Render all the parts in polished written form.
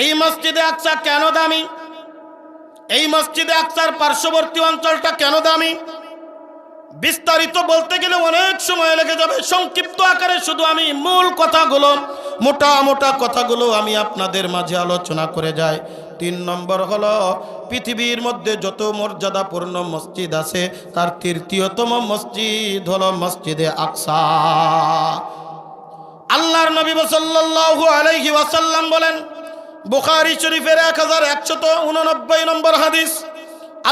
এই মসজিদে আকসা কেন দামি? এই মসজিদে আকসার পার্শ্ববর্তী অঞ্চলটা কেন দামি? বিস্তারিত বলতে গেলে অনেক সময় লেগে যাবে। সংক্ষিপ্ত আকারে শুধু আমি মূল কথাগুলো, মোটা মোটা কথাগুলো আমি আপনাদের মাঝে আলোচনা করে যাই। 3 নম্বর হলো, পৃথিবীর মধ্যে যত মর্যাদাপূর্ণ মসজিদ আছে তার তৃতীয়তম মসজিদ হলো মসজিদে আকসা। আল্লাহর নবী সাল্লাল্লাহু আলাইহি ওয়াসাল্লাম বলেন, বুখারী শরীফের 1189 নম্বর হাদিস,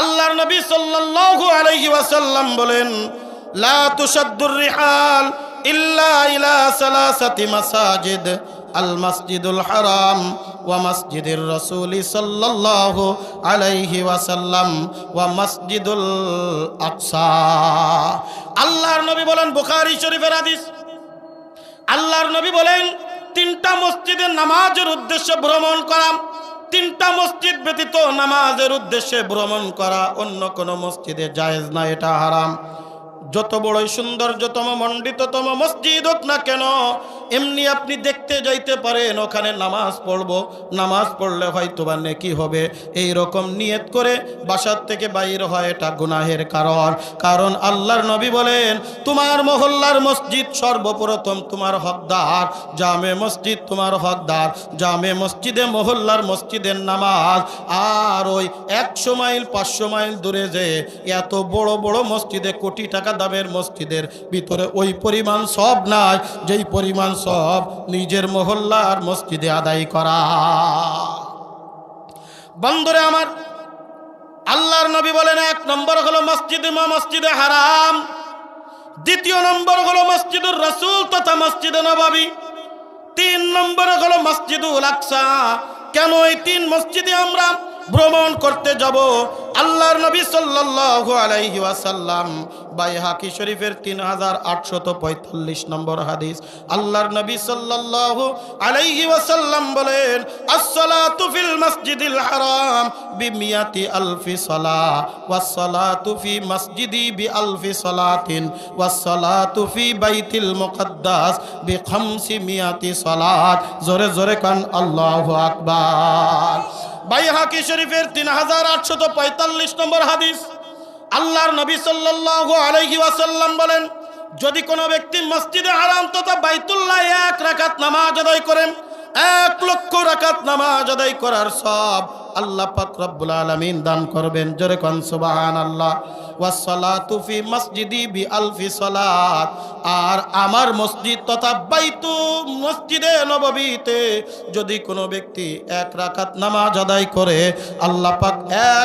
আল্লাহর নবী সাল্লাল্লাহু আলাইহি ওয়াসাল্লাম বলেন, লা তুশাদ্দুর রিহাল ইল্লা ইলা সালাসাতি মাসাজিদ, আল মাসজিদুল হারাম ওয়া মাসজিদুর রাসূল সাল্লাল্লাহু আলাইহি ওয়াসাল্লাম ওয়া মাসজিদুল আকসা। আল্লাহর নবী বলেন, বুখারী শরীফের হাদিস, আল্লাহর নবী বলেন, 3টা মসজিদে নামাজের উদ্দেশ্যে ভ্রমণ করা, 3টা মসজিদ ব্যতীত নামাজের উদ্দেশ্যে ভ্রমণ করা অন্য কোনো মসজিদে জায়েজ না, এটা হারাম। যত বড়ই সৌন্দর্যতম মণ্ডিততম মসজিদ হোক না কেন, এমনি আপনি দেখতে যাইতে পারেন, ওখানে নামাজ পড়বো, নামাজ পড়লে হয়তো বা নেকি হবে, এই রকম নিয়ত করে বাসার থেকে বাইর হয়, এটা গুনাহের কারণ। কারণ আল্লাহর নবী বলেন, তোমার মহল্লার মসজিদ সর্বপ্রথম তোমার হকদার, জামে মসজিদ তোমার হকদার, জামে মসজিদে মহল্লার মসজিদের নামাজ। আর ওই 100 মাইল 500 মাইল দূরে যে এত বড় বড় মসজিদে, কোটি টাকা দামের মসজিদের ভিতরে ওই পরিমাণ সব নাই যেই পরিমাণ সব নিজের মহল্লার মসজিদে আদায় করা। বন্ধুরে আমার, আল্লাহর নবী বলেন, 1 নম্বর হলো মসজিদে হারাম, 2 নম্বর হলো মসজিদুর রাসূল তথা মসজিদে নববী, 3 নম্বর হলো মসজিদুল আকসা। কেন এই 3 মসজিদে আমরা ভ্রমণ করতে যাব? আল্লাহর নবী সাল্লাল্লাহু আলাইহি ওয়াসাল্লাম, বাইহাকি শরীফের 3845 নম্বর হাদিস, আল্লাহর নবী সাল্লাল্লাহু আলাইহি ওয়াসাল্লাম বলেন, as-salatu fil masjidil haram bi-mi'ati alfi salah was-salatu fi masjidi bi-alfi salatin was-salatu fi baitil muqaddas bi-500 salat। জোরে জোরে কান আল্লাহু আকবার। বাইহাকি শরীফের 3845 নম্বর হাদিস, আল্লাহর নবী সাল্লাল্লাহু আলাইহি ওয়াসাল্লাম বলেন, যদি কোনো ব্যক্তি মসজিদে হারাম তথা বাইতুল্লাহ 1 রাকাত নামাজ আদায় করেন, 1 লক্ষ রাকাত নামাজ আদায় করার সব আল্লাহ পাক রব্বুল আলামিন দান করবেন। জোরে কোন সুবহানাল্লাহ। ওয়াসসালাতু ফি মসজিদি বি আলফি সালাত, আর আমার মসজিদ তথা মসজিদে নববীতে যদি কোনো ব্যক্তি 1 রাকাত নামাজ আদায় করে, আল্লাহ পাক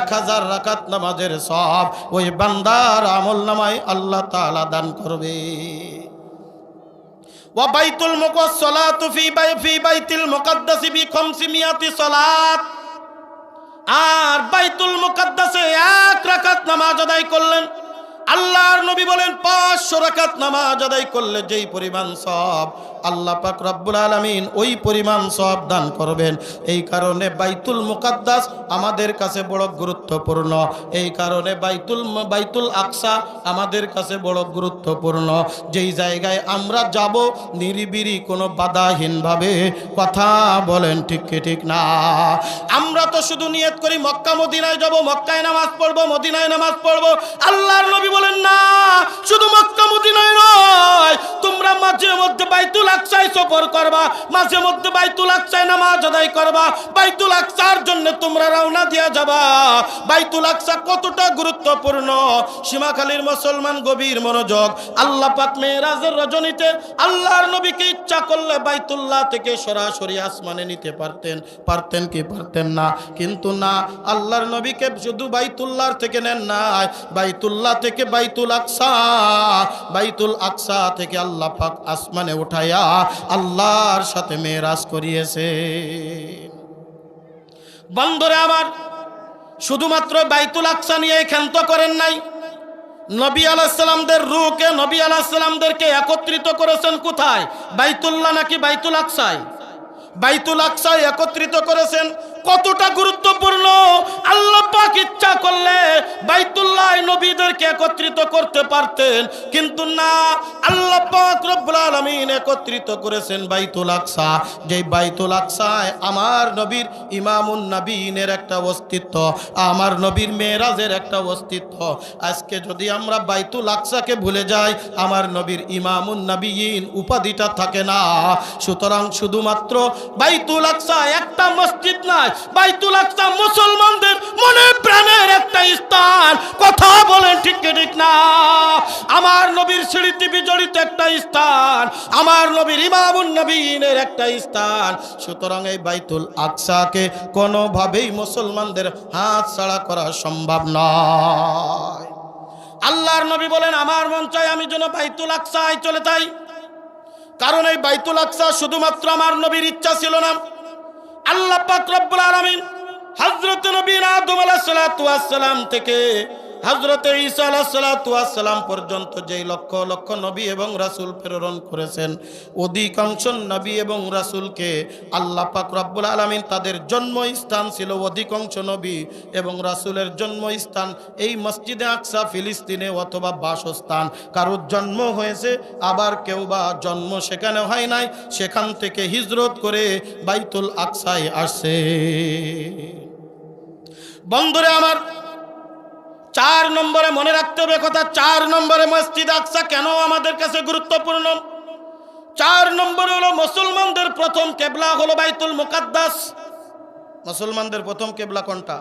1000 রাকাত নামাজের সব ওই বান্দার আমলনামায় আল্লাহ তাআলা দান করবে। ওয়া বাইতুল মুকাদ্দাসু ফি বাইতিল মুকাদ্দাসি বি 500 সালাত, আর বাইতুল মুকাদ্দাসে 1 রাকাত নামাজ আদায় করলেন, আল্লাহর নবী বলেন 500 রাকাত নামাজ আদায় করলে যেই পরিমাণ সওয়াব আল্লাহ পাক রব্বুল আলামিন ওই পরিমাণ সওয়াব দান করবেন। এই কারণে বাইতুল মুকাদ্দাস আমাদের কাছে বড় গুরুত্বপূর্ণ, এই কারণে বাইতুল আকসা আমাদের কাছে বড় গুরুত্বপূর্ণ। যেই জায়গায় আমরা যাব নিরিবিরি কোনো বাধাহীনভাবে, কথা বলেন ঠিক কি ঠিক না? আমরা তো শুধু নিয়ত করি মক্কা মদিনায় যাব, মক্কায় নামাজ পড়বো, মদিনায় নামাজ পড়বো। আল্লাহর নবী বলেন, না, শুধু মক্কা মদিনায় নয়, তোমরা মাঝে মধ্যে বাইতুল আকসায় সফর করবা, মাঝে মধ্যে বাইতুল আকসায় নামাজ আদায় করবা, বাইতুল আকসার জন্য তোমরা রওনা দিয়া যাবা। বাইতুল আকসা কতটা গুরুত্বপূর্ণ, সীমাখালীর মুসলমান গভীর মনোযোগ। আল্লাহ পাক মেরাজের রজনীতে আল্লাহর নবীকে ইচ্ছা করলে বাইতুল্লাহ থেকে সরাসরি আসমানে নিতে পারতেন কি পারতেন না? কিন্তু না, আল্লাহর নবীকে শুধু বাইতুল্লাহ থেকে নেন নাই, বাইতুল্লাহ থেকে বাইতুল আকসা থেকে আল্লাহ পাক আসমানে উঠায়া আল্লাহর সাথে মেরাজ করিয়েছে। বন্ধুরা আমার, শুধুমাত্র বাইতুল আকসা নিয়ে ক্ষান্ত করেন নাই, নবী আলাইহিস সালামদের রূহকে, নবী আলাইহিস সালামদেরকে একত্রিত করেছেন কোথায়? বাইতুল্লাহ নাকি বাইতুল আকসায়? বাইতুল আকসায় একত্রিত করেছেন। কতটা গুরুত্বপূর্ণ। আল্লাহ পাক ইচ্ছা করলে বাইতুল্লাহ নবীদেরকে একত্রিত করতে পারতেন, কিন্তু না, আল্লাহ পাক রব্বুল আলামিন একত্রিত করেছেন বাইতুল আকসা। যেই বাইতুল আকসায় আমার নবীর ইমামুন নবীনের একটা অস্তিত্ব, আমার নবীর মেরাজের একটা অস্তিত্ব। আজকে যদি আমরা বাইতুল আকসাকে ভুলে যাই, আমার নবীর ইমামুন নবীন উপাধিটা থাকে না। সুতরাং শুধুমাত্র বাইতুল আকসা একটা মসজিদ নয়, বাইতুল আকসা মুসলমানদের মনে প্রাণের একটা স্থান। কথা বলেন ঠিক ঠিক না? আমার নবীর স্মৃতি বিজড়িত একটা স্থান, আমার নবীর ইমামুন নবীনের একটা স্থান। সুতরাং এই বাইতুল আকসাকে কোনোভাবেই মুসলমানদের হাত ছাড়া করা সম্ভব নয়। আল্লাহর নবী বলেন, আমার মন চাই আমি যেন বাইতুল আকসায় চলে যাই। কারণ এই বাইতুল আকসা শুধুমাত্র আমার নবীর ইচ্ছা ছিল না, আল্লাহ পাক রব্বুল আলামিন হযরত নবী আদম আলাইহিস সালাতু ওয়াস সালাম থেকে হযরত ঈসা আলাইহিস সালাতু ওয়াস সালাম পর্যন্ত যেই লক্ষ লক্ষ নবী এবং রাসূল প্রেরণ করেছেন, অধিকাংশ নবী এবং রাসূলকে আল্লাহ পাক রব্বুল আলামিন তাদের জন্মস্থান ছিল, অধিকাংশ নবী এবং রাসূলের জন্মস্থান এই মসজিদে আকসা ফিলিস্তিনে অথবা বাসস্থান। কারোর জন্ম হয়েছে, আবার কেউ বা জন্ম সেখানে হয় নাই, সেখান থেকে হিজরত করে বাইতুল আকসায় আসে। বন্ধুরে আমার, 4 নম্বরে মনে রাখতে হবে কথা, 4 নম্বরে মসজিদ আকসা কেন আমাদের কাছে গুরুত্বপূর্ণ। 4 নম্বরে হলো মুসলমানদের প্রথম কিবলা হলো বাইতুল মুকাদ্দাস। মুসলমানদের প্রথম কিবলা কোনটা?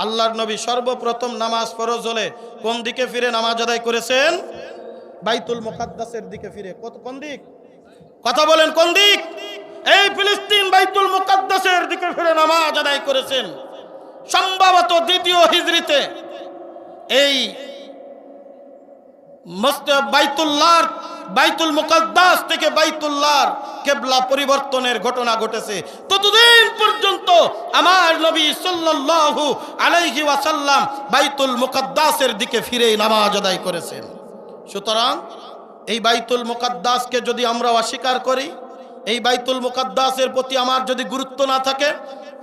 আল্লাহর নবী সর্বপ্রথম নামাজ ফরজ হলে কোন দিকে ফিরে নামাজ আদায় করেছেন? বাইতুল মুকাদ্দাসের দিকে ফিরে। কোন দিক? কথা বলেন, কোন দিক? এই ফিলিস্তিন বাইতুল মুকাদ্দাসের দিকে ফিরে নামাজ আদায় করেছেন। সম্ভবত দ্বিতীয় হিজরিতে এই বাইতুল মুকাদ্দাস থেকে বাইতুল্লাহর কিবলা পরিবর্তনের ঘটনা ঘটেছে। ততদিন পর্যন্ত আমার নবী সাল্লাল্লাহু আলাইহি ওয়াসাল্লাম বাইতুল মুকাদ্দাসের দিকে ফিরে নামাজ আদায় করেছেন। সুতরাং এই বাইতুল মুকাদ্দাসকে যদি আমরা অস্বীকার করি, এই বাইতুল মুকাদ্দাসের প্রতি আমার যদি গুরুত্ব না থাকে,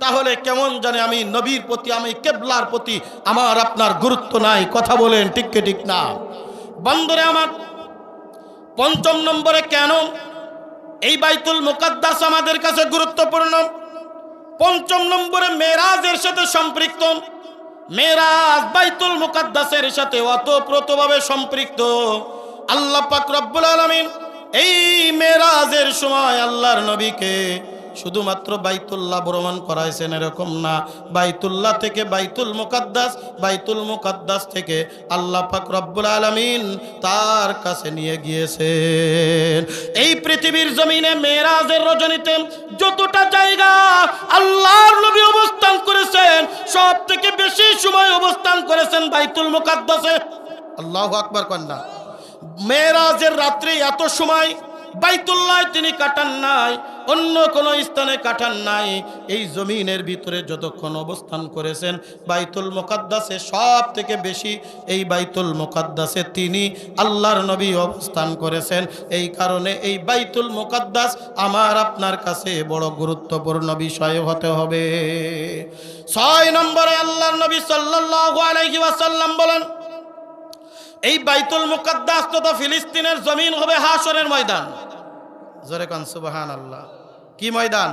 তাহলে কেমন জানে আমি নবীর প্রতি, আমি কিবলার প্রতি আমার আপনার গুরুত্ব নাই। কথা বলেন ঠিক কি ঠিক না? বন্ধুরে আমার, 5 নম্বরে কেন এই বাইতুল মুকাদ্দাস আমাদের কাছে গুরুত্বপূর্ণ? 5 নম্বরে মেরাজের সাথে সম্পৃক্ত। মেরাজ বাইতুল মুকাদ্দাসের সাথে ওতপ্রোতভাবে সম্পৃক্ত। আল্লাহ পাক রব্বুল আলামিন এই মেরাজের সময় আল্লাহর নবীকে শুধুমাত্র বাইতুল্লাহ ভ্রমণ করাইছেন এরকম না, বাইতুল্লাহ থেকে বাইতুল মুকাদ্দাস থেকে আল্লাহ পাক রব্বুল আলামিন তার কাছে নিয়ে গিয়েছেন। এই পৃথিবীর জমিনে মেরাজের রজনীতে যতটা জায়গা আল্লাহর নবী অবস্থান করেছেন, সব থেকে বেশি সময় অবস্থান করেছেন বাইতুল মুকাদ্দাসে। আল্লাহু আকবার কন্যা। মেরাজের রাত্রে এত সময় বাইতুল্লাহ তিনি কাটান নাই, অন্য কোন স্থানে কাটান নাই। এই জমিনের ভিতরে যতক্ষণ অবস্থান করেছেন বাইতুল মুকাদ্দাসে সব থেকে বেশি এই বাইতুল মুকাদ্দাসে তিনি আল্লাহর নবী অবস্থান করেছেন। এই কারণে এই বাইতুল মুকাদ্দাস আমার আপনার কাছে বড় গুরুত্বপূর্ণ বিষয় হতে হবে। 6 নম্বরে আল্লাহর নবী সাল্লাল্লাহু আলাইহি ওয়াসাল্লাম বলেন, এই বাইতুল মুকাদ্দাস তথা ফিলিস্তিনের জমিন হবে হাশরের ময়দান। জোরে কান সুবহানাল্লাহ। কি ময়দান?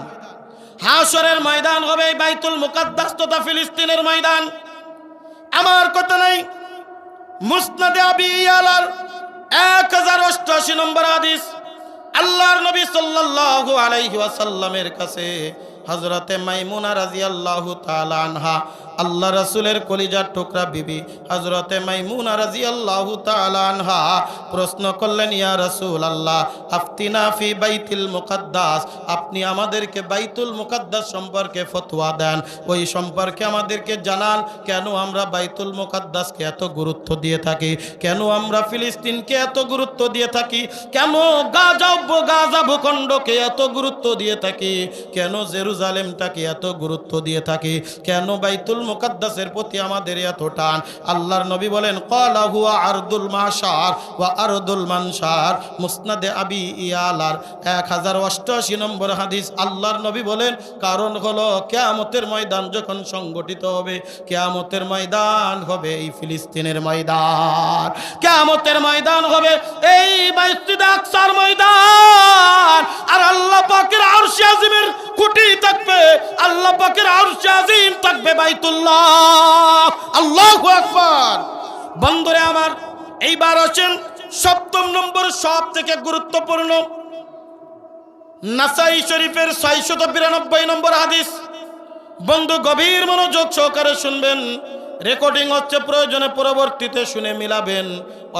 হাশরের ময়দান হবে এই বাইতুল মুকাদ্দাস তথা ফিলিস্তিনের ময়দান। আমার কথা নাই, মুসনাদে আবি ইয়ালার 1088 নম্বর হাদিস, আল্লাহর নবী সাল্লাল্লাহু আলাইহি ওয়াসাল্লামের কাছে হযরতে মাইমুনা রাদিয়াল্লাহু তাআলা আনহা, আল্লাহ রাসূলের কলিজার টুকরা বিবি হযরতে মাইমুনা রাদিয়াল্লাহু তাআলা আনহা প্রশ্ন করলেন, ইয়া রাসূলুল্লাহ আফতিনা ফি বাইতুল মুকাদ্দাস, আপনি আমাদেরকে বাইতুল মুকাদ্দাস সম্পর্কে ফতোয়া দেন, ওই সম্পর্কে আমাদেরকে জানান। কেন আমরা বাইতুল মুকাদ্দাসকে এত গুরুত্ব দিয়ে থাকি? কেন আমরা ফিলিস্তিনকে এত গুরুত্ব দিয়ে থাকি? কেন গাজা ভূখণ্ডকে এত গুরুত্ব দিয়ে থাকি? কেন জেরুজালেমটাকে এত গুরুত্ব দিয়ে থাকি, কেন বাইতুল মুকাদ্দাসের প্রতি আমাদের এত টান? আল্লাহর নবী বলেন ক্বালা হুয়া আরদুল মাশার ওয়া আরদুল মানশার, মুসনাদে আবি ইয়ালার 1088 নম্বর হাদিস। আল্লাহর নবী বলেন কারণ হলো কিয়ামতের ময়দান যখন সংগঠিত হবে, কিয়ামতের ময়দান হবে এই ফিলিস্তিনের ময়দান, কিয়ামতের ময়দান হবে এই মসজিদে আকসার ময়দান। আর আল্লাহ পাকের আরশে আজিমের খুঁটি থাকবে, আল্লাহ পাকের আরশে আজিম থাকবে বাইতুল্লাহ। আল্লাহু আকবার। বন্ধুরে আমার, এইবার আছেন 7 নম্বর সব থেকে গুরুত্বপূর্ণ, নাসাই শরীফের 692 নম্বর হাদিস। বন্ধু গভীর মনোযোগ সহকারে শুনবেন, রেকর্ডিং হচ্ছে, প্রয়োজনে পরবর্তীতে শুনে মিলাবেন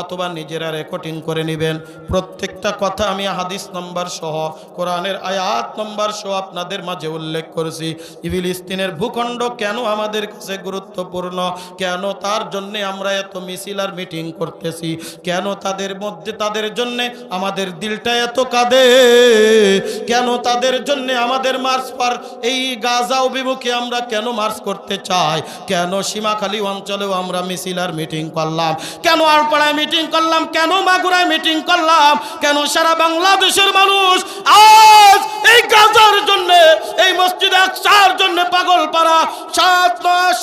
অথবা নিজেরা রেকর্ডিং করে নেবেন। প্রত্যেকটা কথা আমি হাদিস নম্বর সহ, কোরআনের আয়াত নম্বর সহ আপনাদের মাঝে উল্লেখ করেছি। ফিলিস্তিনের ভূখণ্ড কেন আমাদের কাছে গুরুত্বপূর্ণ, কেন তার জন্য আমরা এত মিছিল আর মিটিং করতেছি, কেন তাদের মধ্যে তাদের জন্য আমাদের দিলটা এত কাঁদে, কেন তাদের জন্য আমাদের মার্চ পার এই গাজা অভিমুখে আমরা কেন মার্চ করতে চাই, কেন সীমাখালী অঞ্চলেও আমরা মিছিল আর মিটিং করলাম, কেন আলপাড়ায় মিটিং করলাম, কেন মাগুরায় মিটিং করলাম, কেন সারা বাংলাদেশের মানুষ আজ এই গাজার জন্য, এই মসজিদে আকসার জন্য পাগল পারা।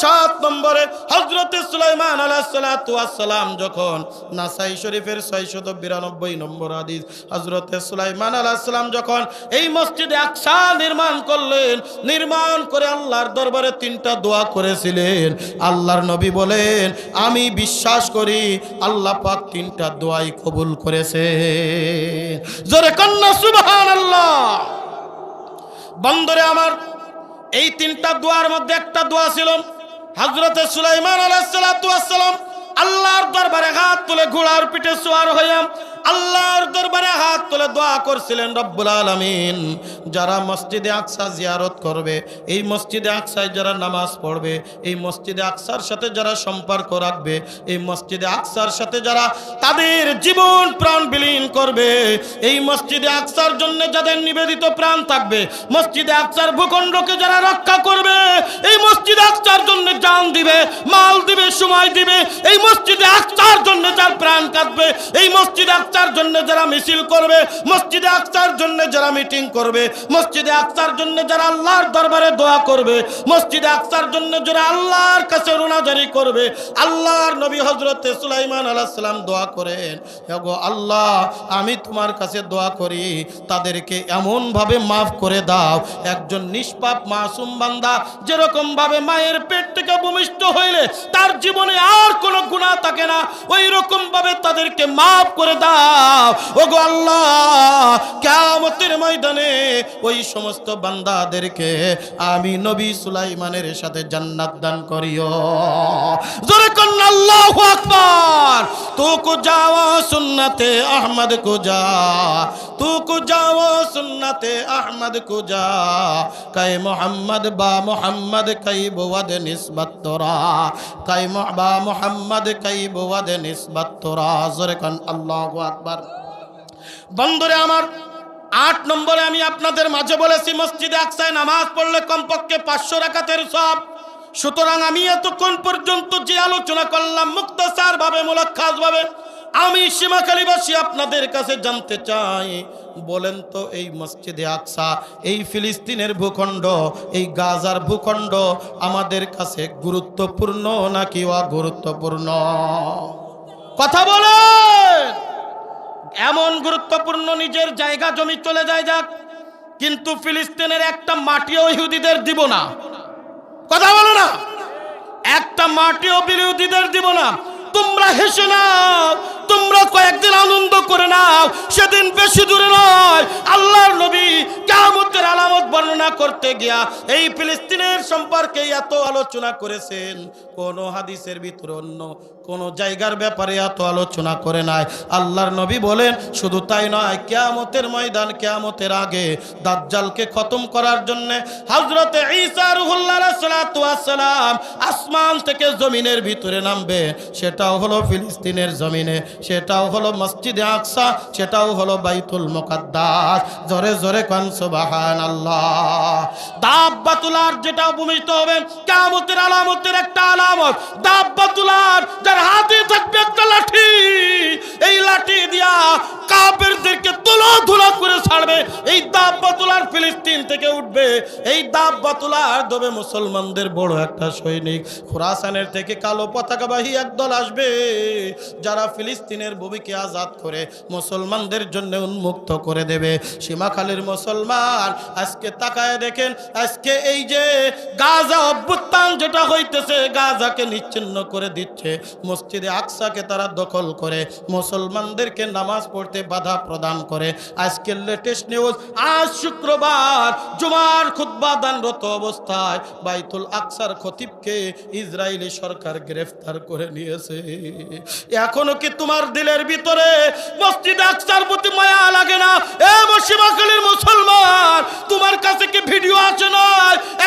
7 নম্বরে হযরত সুলাইমান আলাইহিস সালাতু ওয়াস সালাম যখন নাসাই শরীফের 692 নম্বর হাদিস, হযরত সুলাইমান আলাইহিস সালাম যখন এই মসজিদে আকসা নির্মাণ করলেন, নির্মাণ করে আল্লাহর দরবারে 3টা দোয়া করেছিলেন। আল্লাহর নবী বলেন আমি বিশ্বাস করি আল্লাহ পাক 3টা দোয়াই কবুল করেছে। জোরে কন্না সুবহানাল্লাহ। বন্ধুরে আমার, এই 3টা দোয়ার মধ্যে একটা দোয়া ছিল হযরত সুলাইমান আলাইহিস সালাতু ওয়াস সালাম আল্লাহর দরবারে হাত তুলে ঘোড়ার পিঠে সওয়ার হইয়া আল্লাহর দরবারে হাত তুলে দোয়া করছিলেন, রব্বুল আলামিন যারা মসজিদে আকসা জিয়ারত করবে, এই মসজিদে আকসায় যারা নামাজ পড়বে, এই মসজিদে আকসার সাথে যারা সম্পর্ক রাখবে, এই মসজিদে আকসার সাথে যারা তাদের জীবন প্রাণ বিলীন করবে, এই মসজিদে আকসার জন্য যাদের নিবেদিত প্রাণ থাকবে, মসজিদে আকসার ভূখণ্ডকে যারা রক্ষা করবে, এই মসজিদে আকসার জন্য জান দিবে, মাল দিবে, সময় দিবে, এই মসজিদে আকসার জন্য যার প্রাণ কাঁদবে, এই মসজিদে আকসার জন্য যারা মিছিল করবে, মসজিদে আকসার জন্য যারা মিটিং করবে, মসজিদে আকসার জন্য যারা আল্লাহর দরবারে দোয়া করবে, মসজিদে আকসার জন্য যারা আল্লাহর কাছে রোনাজারি করবে, আল্লাহর নবী হযরত সুলাইমান আলাইহিস সালাম দোয়া করেন, ওগো আল্লাহ আমি তোমার কাছে দোয়া করি তাদেরকে এমন ভাবে মাফ করে দাও, একজন নিষ্পাপ মাসুম বান্দা যেরকম ভাবে মায়ের পেট থেকে ভূমিষ্ঠ হইলে তার জীবনে আর কোনো গুনাহ থাকে না, ওই রকম ভাবে তাদেরকে মাফ করে দাও। ওগো আল্লাহ কিয়ামতের ময়দানে ওই সমস্ত বান্দাদেরকে আমি নবী সুলাইমানের সাথে জান্নাত দান করিও। জোরে কন্না আল্লাহু আকবার। তু কো যাওয়া সুন্নতে আহমদ কো যা, তু কো যাওয়া সুন্নতে আহমদ কো যা, কাই মোহাম্মদ বা মোহাম্মদ কাই বওয়াদ নিসবত তোরা, কাই বা মোহাম্মদ কাই বওয়াদ নিসবত তোরা। জোরে কন্না আল্লাহু আকবার। বন্ধুরে আমার, 8 নম্বরে আমি আপনাদের মাঝে বলেছি মসজিদে আকসায় নামাজ পড়লে কমপক্ষে 500 রাকাতের সওয়াব। সুতরাং আমি এতক্ষণ পর্যন্ত যে আলোচনা করলাম মুক্তাসার ভাবে, মুলাক্কাস ভাবে, আমি সীমাখালীবাসী আপনাদের কাছে জানতে চাই, বলেন তো এই মসজিদে আকসা, এই ফিলিস্তিনের ভূখণ্ড, এই গাজার ভূখণ্ড আমাদের কাছে গুরুত্বপূর্ণ নাকি অগুরুত্বপূর্ণ? কথা বলেন। এমন গুরুত্বপূর্ণ নিজের জায়গা জমি চলে যায় যাক, কিন্তু ফিলিস্তিনের একটা মাটিও ইহুদিদের দিব না। কথা বলো না, একটা মাটিও ইহুদিদের দিব না। তোমরা হেসে নাও, তোমরা কয়েকদিন আনন্দ করে নাও, সেদিন বেশি দূরে নয় আল্লাহর নবী কিয়ামতের আলামত বর্ণনা করতে গিয়া এই ফিলিস্তিনের সম্পর্কে এত আলোচনা করেছেন, কোন হাদিসের ভিতরে অন্য কোন জায়গার ব্যাপারে এত আলোচনা করে নাই। আল্লাহর নবী বলেন শুধু তাই নয়, কিয়ামতের ময়দান, কিয়ামতের আগে দাজ্জালকে খতম করার জন্য হযরত ঈসা রূহুল্লাহ আলাইহিস সালাতু ওয়াস সালাম আসমান থেকে জমিনের ভিতরে নামবে, সেটাও হলো ফিলিস্তিনের জমিনে। সেটাও হলো মসজিদে আকসা, সেটাও হলো বাইতুল মুকাদ্দাস। জোরে জোরে কোন সুবহানাল্লাহ। দাব্বাতুলার যেটা ভূমিষ্ঠ হবে কিয়ামতের আলামতের একটা আলামত, দাব্বাতুলার যার হাতে থাকবে একটা লাঠি, এই লাঠি দিয়া কাফেরদেরকে তুলা করে ছাড়বে। এই দাব্বাতুলার ফিলিস্তিন থেকে উঠবে, এই দাব্বাতুলার দবে মুসলমানদের বড় একটা সৈনিক খুরাসানের থেকে কালো পতাকাবাহী একদল আসবে, যারা ফিলিস্তিনের ভূমিকে আজাদ করে মুসলমানদের জন্য উন্মুক্ত করে দেবে। সীমাখালীর মুসলমান আজকে তাকায় দেখেন, আজকে এই যে গাজা অভ্যুত্থান যেটা হইতেছে, গাজাকে নিচ্ছিন্ন করে দিচ্ছে, মসজিদে আকসাকে তারা দখল করে মুসলমানদেরকে নামাজ পড়তে বাধা প্রদান করে। আজকের লেটেস্ট নিউজ, আজ শুক্রবার জুমার খুতবা দানরত অবস্থায় বাইতুল আকসার খতিবকে ইসরায়েলি সরকার গ্রেফতার করে নিয়েছে। এখনো কি তোমার দিলের ভিতরে মসজিদ আকসার প্রতি মায়া লাগে না? এ সীমাখালীর মুসলমান, তোমার কাছে কি ভিডিও আছে না?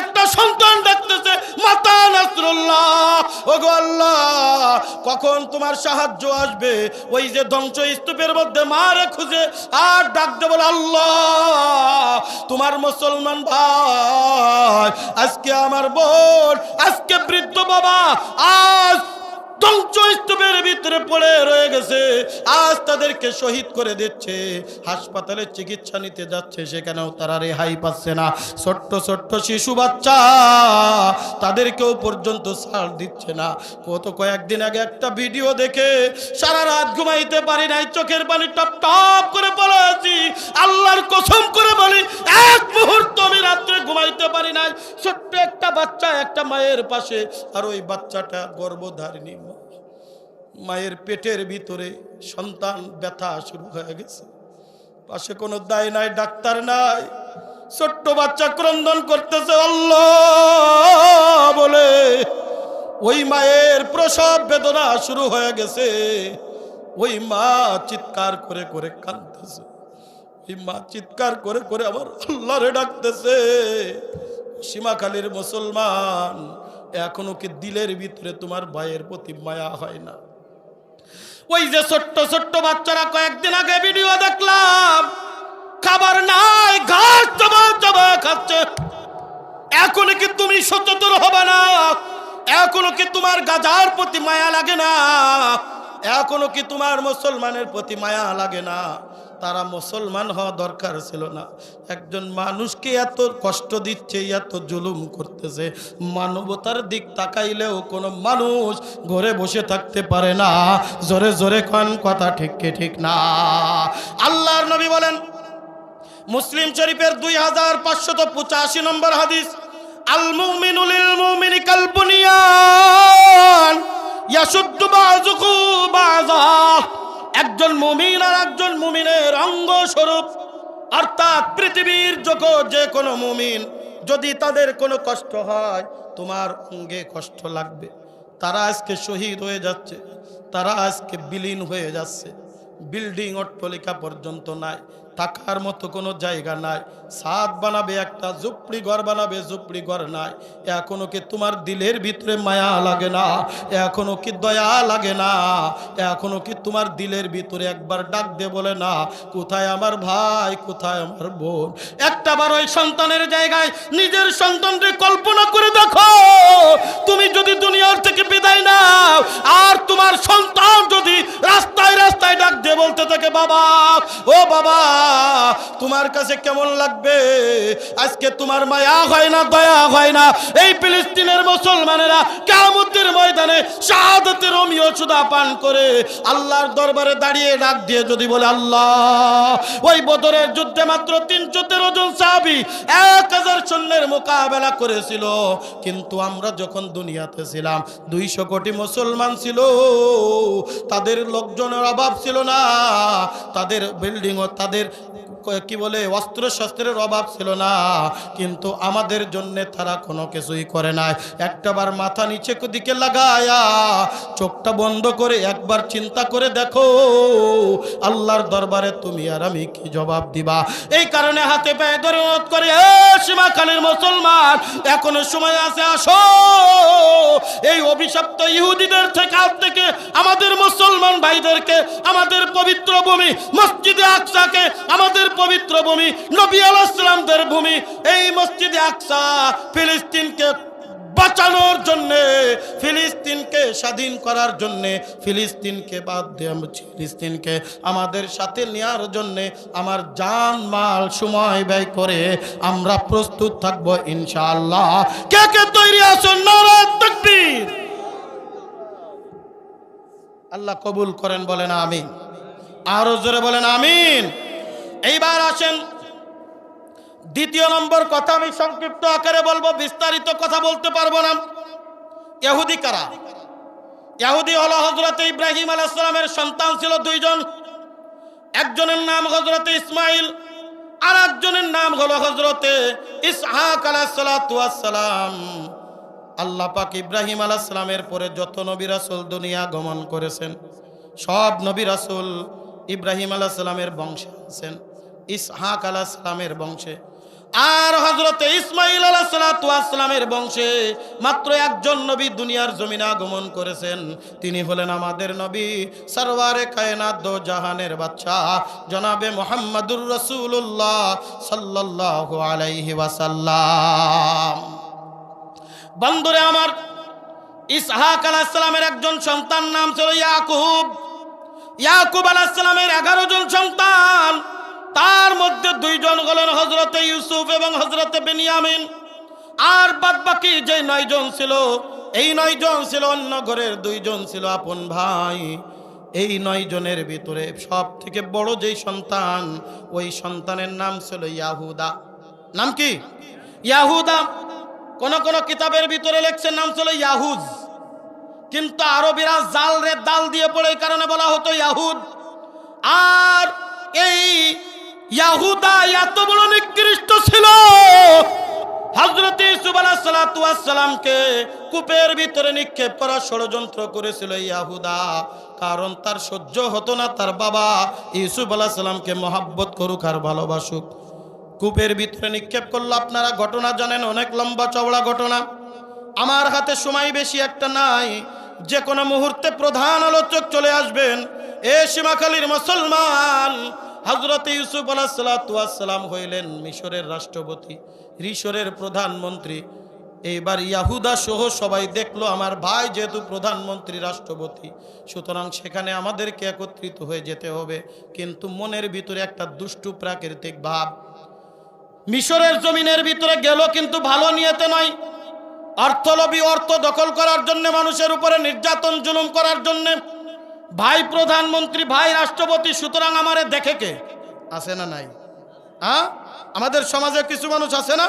একটা সন্তান ডাকতেছে মাতা নাসরুল্লাহ, ওগো আল্লাহ কখন তোমার সাহায্য আসবে? ওই যে ধ্বংস স্তূপের মধ্যে মারে খুঁজে আর ডাকতে বলে আল্লাহ তোমার মুসলমান ভাই, আজকে আমার বোন, আজকে বৃদ্ধ বাবা আজ ধ্বংসস্তূপের ভিতরে পড়ে রয়ে গেছে, আজ তাদেরকে শহীদ করে দিচ্ছে, হাসপাতালে চিকিৎসা নিতে যাচ্ছে, সেখানেও তারা রেহাই পাচ্ছে না। ছোট্ট ছোট্ট শিশু বাচ্চা, তাদেরকেও পর্যন্ত ছাড় দিচ্ছে না। কয়েকদিন আগে একটা ভিডিও দেখে সারা রাত ঘুমাইতে পারি নাই, চোখের পানি টপ টপ করে পড়ে আছি। আল্লাহর কসম করে বলি, এক মুহূর্ত আমি রাত্রে ঘুমাইতে পারি নাই। ছোট্ট একটা বাচ্চা একটা মায়ের পাশে, আর ওই বাচ্চাটা গর্ভধারিণী, মায়ের পেটের ভিতরে সন্তান, ব্যথা শুরু হয়ে গেছে, পাশে কোনো দায় নাই, ডাক্তার নাই, ছোট্ট বাচ্চা ক্রন্দন করতেছে আল্লাহ বলে। ওই মায়ের প্রসব বেদনা শুরু হয়ে গেছে, ওই মা চিৎকার করে করে কাঁদতেছে, ওই মা চিৎকার করে করে আবার আল্লাহরে ডাকতেছে। সীমাখালীর মুসলমান, এখনো কি দিলের ভিতরে তোমার ভাইয়ের প্রতি মায়া হয় না? ওই যে ছোট্ট ছোট্ট বাচ্চারা, কয়েকদিন আগে ভিডিও দেখলাম, খাবার নাই, ঘাস চাবা চাবা খাচ্ছে। এখনো কি তুমি সচেতন হবে না? এখনো কি তোমার গাজার প্রতি মায়া লাগে না? এখনো কি তোমার মুসলমানের প্রতি মায়া লাগে না? তারা মুসলমান হওয়া দরকার ছিল না। একজন মানুষকে এত কষ্ট দিচ্ছে, এত জুলুম করতেছে, মানবতার দিক তাকাইলেও কোনো মানুষ ঘরে বসে থাকতে পারে না। জোরে জোরে কোন কথা ঠিক কি ঠিক না? আল্লাহর নবী বলেন, মুসলিম শরীফের 2585 নম্বর হাদিস, আল মুমিনু লিল মুমিনি কাল বুনিয়ান ইয়াশুদ্দু বাযুহু বাযা। একজন মুমিন আর একজন মুমিনের অঙ্গ স্বরূপ, অর্থাৎ পৃথিবীর যে কোনো মুমিন যদি তাদের কোনো কষ্ট হয়, তোমার অঙ্গে কষ্ট লাগবে। তারা আজকে শহীদ হয়ে যাচ্ছে, তারা আজকে বিলীন হয়ে যাচ্ছে, বিল্ডিং অট্টালিকা পর্যন্ত নাই, থাকার মতো কোনো জায়গা নাই, ছাদ বানাবে একটা, ঝুপড়ি ঘর বানাবে, ঝুপড়ি ঘর নাই। এখনো কি তোমার দিলের ভিতরে মায়া লাগে না? এখনো কি দয়া লাগে না? এখনো কি তোমার দিলের ভিতরে একবার ডাক দে বলে না, কোথায় আমার ভাই, কোথায় আমার বোন? একটাবার ওই সন্তানের জায়গায় নিজের সন্তানকে কল্পনা করে দেখো। তুমি যদি দুনিয়ার থেকে বিদায় নাও, আর তোমার সন্তান যদি রাস্তায় রাস্তায় ডাক দিয়ে বলতে থাকে বাবা, ও বাবা, তোমার কাছে কেমন লাগবে? আজকে তোমার মায়া হয় না, দয়া হয় না? এই ফিলিস্তিনের মুসলমানেরা কিয়ামতের ময়দানে শাহাদাতের রোমিও সুদা পান করে আল্লাহর দরবারে দাঁড়িয়ে ডাক দিয়ে যদি বলে আল্লাহ, ওই বদরের যুদ্ধে মাত্র 313 জন সাহাবী 1000 সৈন্যের মোকাবেলা করেছিল, কিন্তু আমরা যখন দুনিয়াতে ছিলাম 200 কোটি মুসলমান ছিল, তাদের লোকজনের অভাব ছিল না, তাদের বিল্ডিং ও তাদের কি বলে অস্ত্র শস্ত্রের অভাব ছিল না, কিন্তু আমাদের জন্য তারা কোনো কিছুই করে নাই। একটাবার মাথা নিচে দিকে লাগায়া চোখটা বন্ধ করে একবার চিন্তা করে দেখো আল্লাহর দরবারে তুমি আর আমি কি জবাব দিবা। এই কারণে হাতে পায়ে ধরে অনুরোধ করে, সীমাখানের মুসলমান এখনো সময় আছে, আসো এই অভিশপ্ত ইহুদিদের থেকে হাত থেকে আমাদের মুসলমান ভাইদেরকে, আমাদের পবিত্র ভূমি মসজিদে আকসাকে, আমাদের পবিত্র ভূমি নবী আলাইহিস সালামদের ভূমি, এই মসজিদে আকসা ফিলিস্তিনকে বাঁচানোর জন্যে, ফিলিস্তিনকে স্বাধীন করার জন্যে, ফিলিস্তিনকে বাদ দিয়ে ফিলিস্তিনকে আমাদের সাথে নেওয়ার জন্যে আমার জান মাল সময় ব্যয় করে আমরা প্রস্তুত থাকবো ইনশাআল্লাহ। কে কে তৈরি আছেন? নারে তাকবীর। আল্লাহ কবুল করেন, বলেন আমিন। আরো জোরে বলেন আমিন। এইবার আসেন দ্বিতীয় নম্বর কথা, আমি সংক্ষিপ্ত আকারে বলবো, বিস্তারিত কথা বলতে পারবো না। ইহুদি কারা? ইহুদি হলো হযরত ইব্রাহিম আলাইহিস সালামের সন্তান ছিল দুইজন। একজনের নাম হযরত ইসমাইল, আর একজনের নাম হলো হযরত ইসহাক আলাইহিস সালাতু ওয়াস সালাম। আল্লাহ পাক ইব্রাহিম আলাইহিস সালামের পরে যত নবী রাসূল দুনিয়া গমন করেছেন, সব নবী রাসূল ইব্রাহিম আলাইহিস সালামের বংশে আছেন, ইসহাক আলাইহিস সালামের বংশে। আর হযরত ইসমাইল আলাইহিস সালাতু ওয়াস সালামের বংশে মাত্র একজন নবী দুনিয়ার জমিনে আগমন করেছেন, তিনি হলেন আমাদের নবী সরওয়ারে কায়নাত দো জাহানের বাদশা জনাবে মুহাম্মদুর রাসূলুল্লাহ সাল্লাল্লাহু আলাইহি ওয়াসাল্লাম। বন্ধুরে আমার, ইসহাক আলাইহিস সালামের একজন সন্তান নাম ছিল ইয়াকুব। ইয়াকুব আলাইহিস সালামের 11 জন সন্তান, তার মধ্যে 2 জন হলেন হযরত ইউসুফ এবং হযরত বেনিয়ামিন। আর বাদবাকি যে 9 জন ছিল, এই 9 জন ছিল অন্য ঘরের, 2 জন ছিল আপন ভাই। এই 9 জনের ভিতরে সব থেকে বড় যেই সন্তান, ওই সন্তানের নাম ছিল ইয়াহুদা। নাম কি? ইয়াহুদা। কোন কোন কিতাবের ভিতরে লেখছে নাম ছিল ইয়াহুজ, কিন্তু আরবিরা জাল রে দাল দিয়ে পড়ে, এই কারণে বলা হতো ইয়াহুদ। আর এই ইয়াহুদা এত বড় নিকৃষ্ট ছিল, হযরত ইউসুফ আলাইহিস সালাতু ওয়াস সালামকে কূপের ভিতরে নিক্ষেপ করার ষড়যন্ত্র করেছিল ইয়াহুদা। কারণ তার সহ্য হতো না তার বাবা ইউসুফ আলাইহিস সালামকে মহব্বত করুক আর ভালোবাসুক। কূপের ভিতরে নিক্ষেপ করলো। আপনারা ঘটনা জানেন, অনেক লম্বা চওড়া ঘটনা। আমার হাতে সময় বেশি একটা নাই, যে কোনো মুহূর্তে প্রধান আলোচক চলে আসবেন। এ সীমাখালীর মুসলমান, হযরত ইউসুফ আলাইহিস সালাতু ওয়াস সালাম হইলেন মিশরের রাষ্ট্রপতি, মিশরের প্রধানমন্ত্রী। এইবার ইয়াহুদা সহ সবাই দেখলো আমার ভাই যেহেতু প্রধানমন্ত্রী রাষ্ট্রপতি, সুতরাং সেখানে আমাদেরকে একত্রিত হয়ে যেতে হবে। কিন্তু মনের ভিতরে একটা দুষ্টু প্রাকৃতিক ভাব। মিশরের জমিনের ভিতরে গেল কিন্তু ভালো নিয়তে নয়, অর্থলোভী, অর্থ দখল করার জন্য, মানুষের উপরে নির্যাতন জুলুম করার জন্য। ভাই প্রধানমন্ত্রী, ভাই রাষ্ট্রপতি, সুতরাং আমারে দেখে কে? আছে না নাই? হ্যাঁ, আমাদের সমাজে কিছু মানুষ আছে না,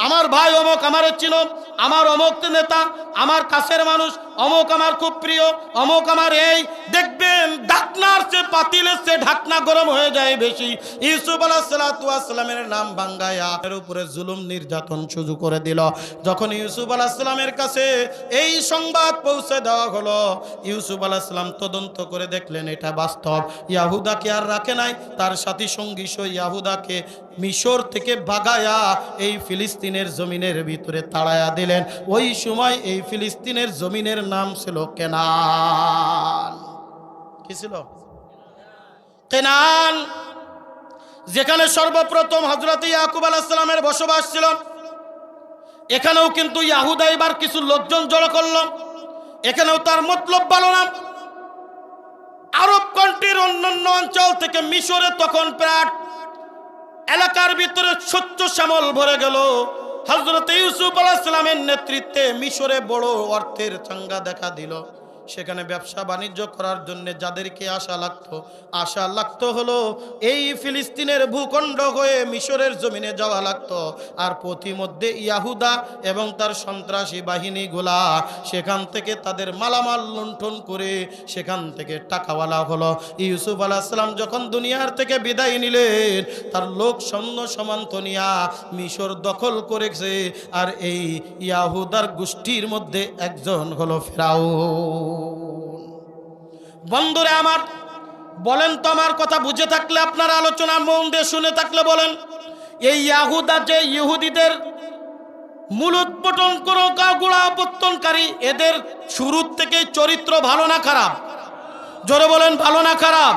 আমার ভাই অমুক, আমারে চিনো, আমার অমুক নেতা, আমার কাছের মানুষ, অমুক আমার খুব প্রিয়, অমুক আমার এই। দেখবেন ঢাকনার চেয়ে পাতিলের চেয়ে ঢাকনা গরম হয়ে যায় বেশি। ইউসুফ আলাইহিস সালাতু ওয়াস সালামের নাম ভাঙ্গায়া এর উপরে জুলুম নির্যাতন শুরু করে দিল। যখন ইউসুফ আলাইহিস সালামের কাছে এই সংবাদ পৌঁছে দেওয়া হলো, ইউসুফ আলাইহিস সালাম তদন্ত করে দেখলেন এটা বাস্তব। ইয়াহুদাকে আর রাখে নাই, তার সাথী সঙ্গী সহ ইয়াহুদাকে মিশর থেকে ভাগায়া এই ফিলিস্তিনের জমিনের ভিতরে তাড়ায়া দিলেন। ওই সময় এই ফিলিস্তিনের জমিনের নাম ছিল কেনান। কি ছিল? কেনান, যেখানে সর্বপ্রথম হযরত ইয়াকুব আলাইহিস সালামের বসবাস ছিল। এখানেও কিন্তু ইয়াহুদা এবার কিছু লোকজন জড়ো করলো, এখানেও তার মতলব ভালো না। আরব কান্ট্রির অন্যান্য অঞ্চল থেকে মিশরে তখন প্রায় এলাকার ভিতরে শস্য শ্যামল ভরে গেল। হযরত ইউসুফ আলাইহিস সালামের নেতৃত্বে মিশরে বড় অর্থের চাঙ্গা দেখা দিল। সেখানে ব্যবসা বাণিজ্য করার জন্য যাদেরকে আশা লাগতো হলো এই ফিলিস্তিনের ভূখণ্ড হয়ে মিশরের জমিনে যাওয়া লাগতো। আর পথিমধ্যে ইয়াহুদা এবং তার সন্ত্রাসী বাহিনীগুলা সেখান থেকে তাদের মালামাল লুণ্ঠন করে সেখান থেকে টাকাওয়ালা হলো। ইউসুফ আলাইহিস সালাম যখন দুনিয়ার থেকে বিদায় নিলেন, তার লোক সৈন্য সামন্ত নিয়া মিশর দখল করেছে। আর এই ইয়াহুদার গোষ্ঠীর মধ্যে একজন হলো ফিরাউন। বন্ধুরে আমার, বলেন তো, আমার কথা বুঝে থাকলে, আপনার আলোচনা মন দিয়ে শুনে থাকলে বলেন, এই ইয়াহুদা যে ইহুদিদের মূলোৎপাটন করো গোড়াপত্তনকারী, এদের শুরুর থেকে চরিত্র ভালো না খারাপ? জোরে বলেন, ভালো না খারাপ?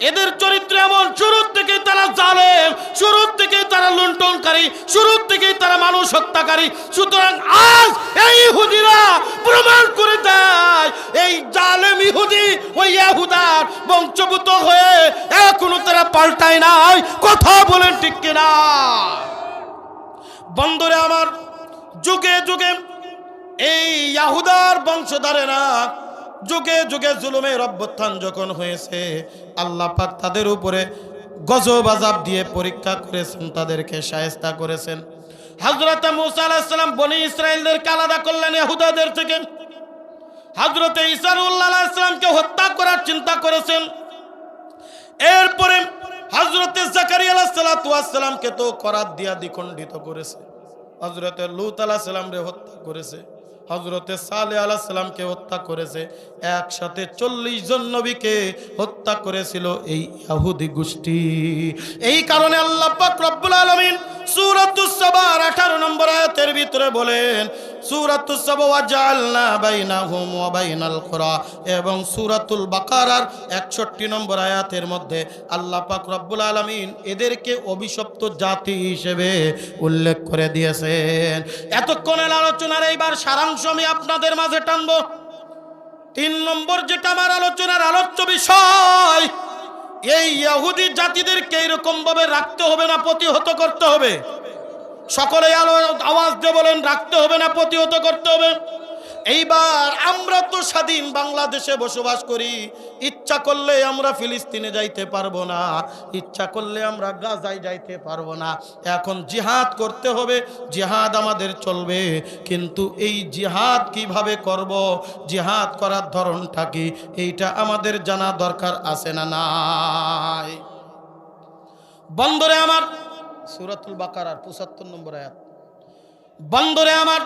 এদের চরিত্র এমন, শুরুর থেকে তারা জালেম, শুরুর থেকে তারা লুণ্ঠনকারী, শুরুর থেকে তারা মানুষ হত্যাকারী। সুতরাং আজ এই ইহুদিরা প্রমাণ করে দেয়, এই জালেম ইহুদি ওই ইহুদার বংশভূত হয়ে এখনো তারা পাল্টায় নাই। কথা বলেন ঠিক কিনা? বন্ধুরে আমার, যুগে যুগে এই ইহুদার বংশধরেরা যুগে যুগে জুলুমের অভ্যুত্থান যখন হয়েছে, আল্লাহ পাক তাদের উপরে গজব আযাব দিয়ে পরীক্ষা করেছেন, তাদেরকে শায়েস্তা করেছেন। হযরত মূসা আলাইহিস সালাম বনি ইসরাইলদেরকে আলাদা করলেন ইহুদাদের থেকে। হযরত ঈসা আলাইহিস সালামকে হত্যা করার চিন্তা করেছেন। এরপরে হযরত জাকারিয়া আলাইহিস সালামকে তো করাত দিয়া দ্বিখণ্ডিত করেছে। হযরত লূত আলাইহিস সালামকে হত্যা করেছে। হযরতে সালেহ আলাইহিস সালামকে হত্যা করেছে। একসাথে 40 জন নবীকে হত্যা করেছিল এই ইহুদি গোষ্ঠী। এই কারণে আল্লাহ পাক রব্বুল আলামিন সূরাতুস সাবার 18 নম্বর আয়াতের ভিতরে বলেন, সূরাতুস সাবা ওয়াজআলনা বাইনাহুম ওয়া বাইনাল কুরা, এবং সূরাতুল বাকারার 61 নম্বর আয়াতের মধ্যে আল্লাহ পাক রব্বুল আলামিন এদেরকে অভিশপ্ত জাতি হিসেবে উল্লেখ করে দিয়েছেন। এতক্ষণের আলোচনার এইবার সারাংশ আমি আপনাদের মাঝে টানবো। 3 নম্বর যেটা আমার আলোচনার আলোচ্য বিষয়, এই ইহুদি জাতিদেরকে এরকম ভাবে রাখতে হবে না প্রতিহত করতে হবে? সকলে আওয়াজ দিয়ে বলেন, রাখতে হবে না প্রতিহত করতে হবে? এইবার আমরা তো স্বাধীন বাংলাদেশে বসবাস করি, ইচ্ছা করলে আমরা ফিলিস্তিনে যাইতে পারবো না, ইচ্ছা করলে আমরা গাজায় যাইতে পারবো না। এখন জিহাদ করতে হবে, জিহাদ আমাদের চলবে, কিন্তু এই জিহাদ কিভাবে করব, জিহাদ করার ধরনটা কি, এইটা আমাদের জানা দরকার আছে না নাই? বন্ধুরে আমার, সূরাতুল বাকারার 75 নম্বর আয়াত। বন্ধুরে আমার,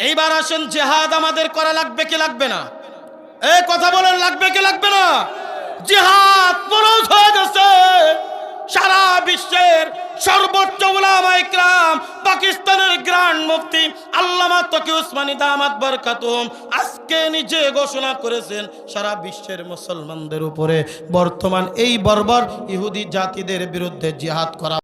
এইবার আসেন, জিহাদ আমাদের করা লাগবে কি লাগবে না? এই কথা বলেন, লাগবে কি লাগবে না? জিহাদ ফরজ হয়ে গেছে। সারা বিশ্বের সর্বোচ্চ উলামায়ে কিরাম, পাকিস্তানের গ্র্যান্ড মুফতি আল্লামা তকি উসমানী দামাত বারকাতুহুম আজকে নিজে ঘোষণা করেছেন, সারা বিশ্বের মুসলমানদের উপরে বর্তমান এই বর্বর ইহুদি জাতিদের বিরুদ্ধে জিহাদ করা